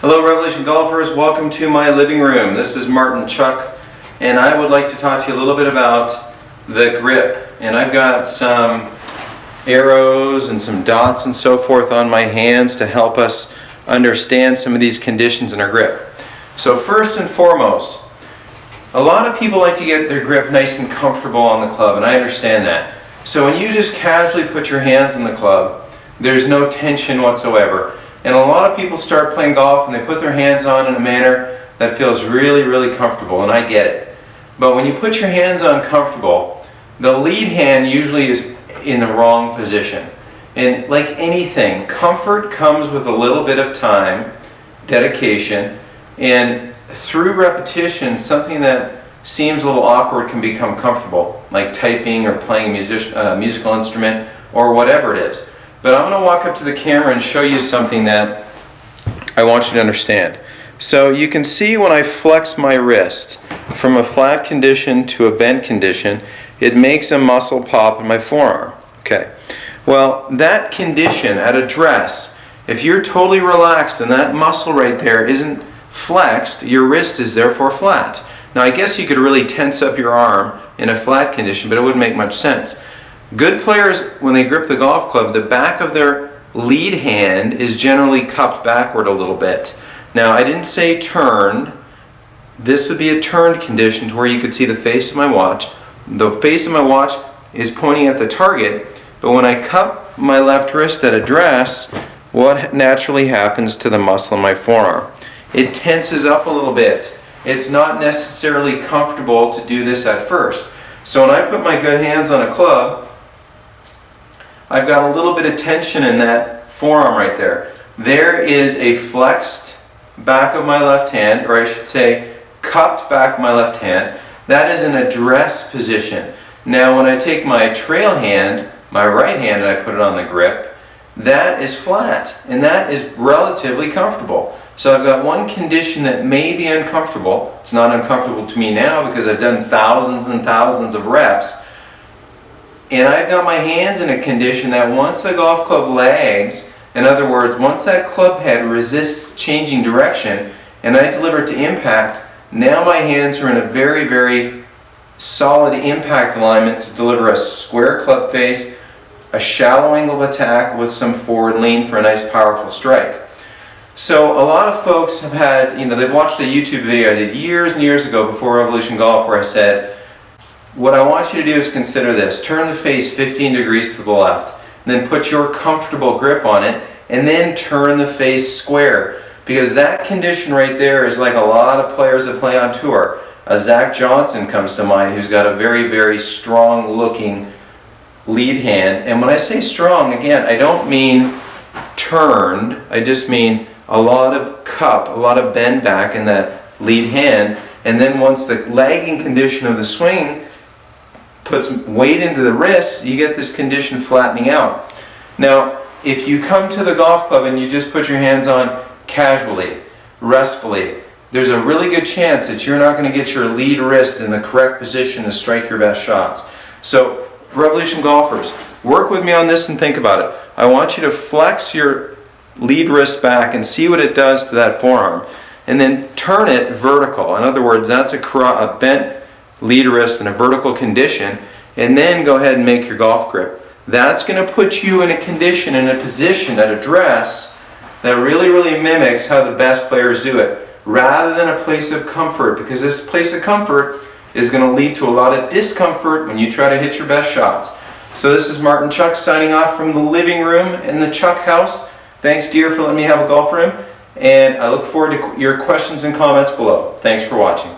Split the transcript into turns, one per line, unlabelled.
Hello Revolution Golfers, welcome to my living room. This is Martin Chuck, and I would like to talk to you a little bit about the grip. And I've got some arrows and some dots and so forth on my hands to help us understand some of these conditions in our grip. So first and foremost, a lot of people like to get their grip nice and comfortable on the club, and I understand that. So when you just casually put your hands on the club, there's no tension whatsoever. And a lot of people start playing golf and they put their hands on in a manner that feels really, really comfortable, and I get it. But when you put your hands on comfortable, the lead hand usually is in the wrong position. And like anything, comfort comes with a little bit of time, dedication, and through repetition, something that seems a little awkward can become comfortable, like typing or playing a musical instrument or whatever it is. But I'm going to walk up to the camera and show you something that I want you to understand. So you can see when I flex my wrist from a flat condition to a bent condition, it makes a muscle pop in my forearm. Okay. Well, that condition at address, if you're totally relaxed and that muscle right there isn't flexed, your wrist is therefore flat. Now I guess you could really tense up your arm in a flat condition, but it wouldn't make much sense. Good players, when they grip the golf club, the back of their lead hand is generally cupped backward a little bit. Now, I didn't say turned. This would be a turned condition to where you could see the face of my watch. The face of my watch is pointing at the target, but when I cup my left wrist at address, what naturally happens to the muscle in my forearm? It tenses up a little bit. It's not necessarily comfortable to do this at first. So when I put my good hands on a club, I've got a little bit of tension in that forearm right there. There is a flexed back of my left hand, or I should say cupped back of my left hand. That is an address position. Now when I take my trail hand, my right hand, and I put it on the grip, that is flat, and that is relatively comfortable. So I've got one condition that may be uncomfortable. It's not uncomfortable to me now because I've done thousands and thousands of reps. And I've got my hands in a condition that once the golf club lags, in other words, once that club head resists changing direction and I deliver it to impact, now my hands are in a very, very solid impact alignment to deliver a square club face, a shallow angle of attack with some forward lean for a nice powerful strike. So a lot of folks have had, they've watched a YouTube video I did years and years ago before Revolution Golf where I said, what I want you to do is consider this. Turn the face 15 degrees to the left, and then put your comfortable grip on it, and then turn the face square. Because that condition right there is like a lot of players that play on tour. Zach Johnson comes to mind, who's got a very, very strong looking lead hand. And when I say strong, again, I don't mean turned. I just mean a lot of cup, a lot of bend back in that lead hand. And then once the lagging condition of the swing puts weight into the wrist, you get this condition flattening out. Now, if you come to the golf club and you just put your hands on casually, restfully, there's a really good chance that you're not going to get your lead wrist in the correct position to strike your best shots. So, Revolution golfers, work with me on this and think about it. I want you to flex your lead wrist back and see what it does to that forearm, and then turn it vertical. In other words, that's a bent lead wrist in a vertical condition, and then go ahead and make your golf grip. That's going to put you in a condition, in a position at address that really, really mimics how the best players do it, rather than a place of comfort, because this place of comfort is going to lead to a lot of discomfort when you try to hit your best shots. So this is Martin Chuck signing off from the living room in the Chuck house. Thanks, dear, for letting me have a golf room, and I look forward to your questions and comments below. Thanks for watching.